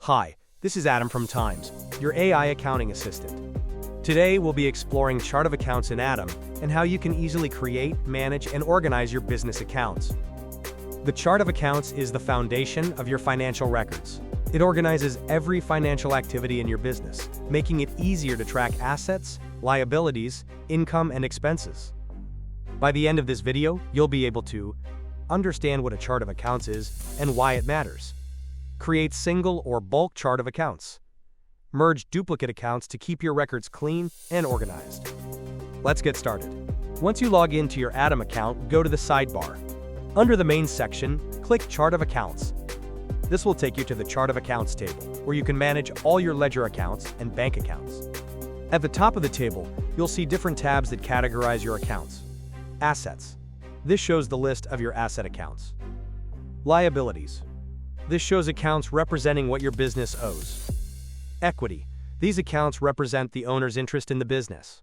Hi, this is Adam from Times, your AI accounting assistant. Today we'll be exploring chart of accounts in Adam and how you can easily create, manage, and organize your business accounts. The chart of accounts is the foundation of your financial records. It organizes every financial activity in your business, making it easier to track assets, liabilities, income, and expenses. By the end of this video, you'll be able to understand what a chart of accounts is and why it matters. Create single or bulk chart of accounts. Merge duplicate accounts to keep your records clean and organized. Let's get started. Once you log into your Adam account, go to the sidebar. Under the main section, click Chart of Accounts. This will take you to the Chart of Accounts table, where you can manage all your ledger accounts and bank accounts. At the top of the table, you'll see different tabs that categorize your accounts. Assets. This shows the list of your asset accounts. Liabilities. This shows accounts representing what your business owes. Equity. These accounts represent the owner's interest in the business.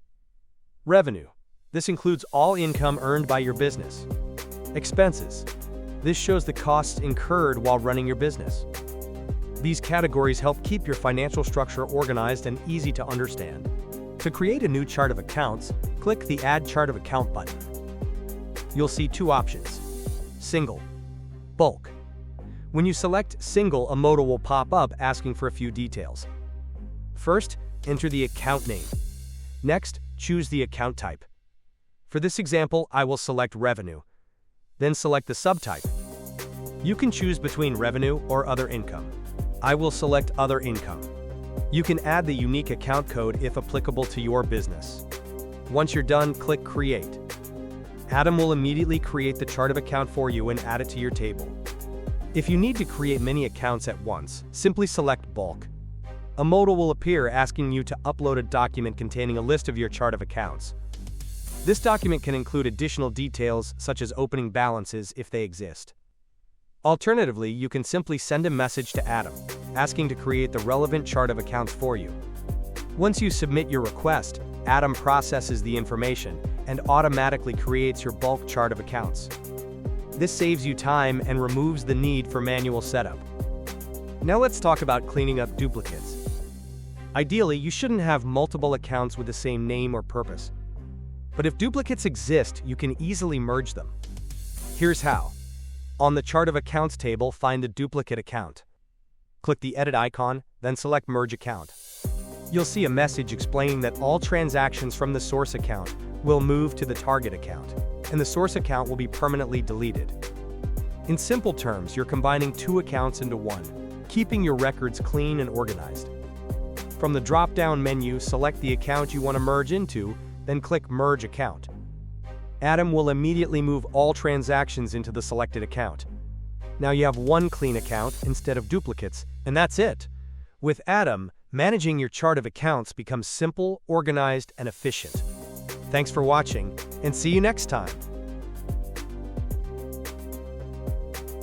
Revenue. This includes all income earned by your business. Expenses. This shows the costs incurred while running your business. These categories help keep your financial structure organized and easy to understand. To create a new chart of accounts, click the Add Chart of Account button. You'll see two options: Single, Bulk. When you select Single, a modal will pop up asking for a few details. First, enter the account name. Next, choose the account type. For this example, I will select Revenue. Then select the subtype. You can choose between Revenue or Other Income. I will select Other Income. You can add the unique account code if applicable to your business. Once you're done, click Create. Adam will immediately create the chart of account for you and add it to your table. If you need to create many accounts at once, simply select Bulk. A modal will appear asking you to upload a document containing a list of your chart of accounts. This document can include additional details such as opening balances if they exist. Alternatively, you can simply send a message to Adam, asking to create the relevant chart of accounts for you. Once you submit your request, Adam processes the information and automatically creates your bulk chart of accounts. This saves you time and removes the need for manual setup. Now let's talk about cleaning up duplicates. Ideally, you shouldn't have multiple accounts with the same name or purpose. But if duplicates exist, you can easily merge them. Here's how. On the Chart of Accounts table, find the duplicate account. Click the edit icon, then select Merge Account. You'll see a message explaining that all transactions from the source account will move to the target account, and the source account will be permanently deleted. In simple terms, you're combining two accounts into one, keeping your records clean and organized. From the drop-down menu, select the account you want to merge into, then click Merge Account. Adam will immediately move all transactions into the selected account. Now you have one clean account instead of duplicates, and that's it. With Adam, managing your chart of accounts becomes simple, organized, and efficient. Thanks for watching, and see you next time.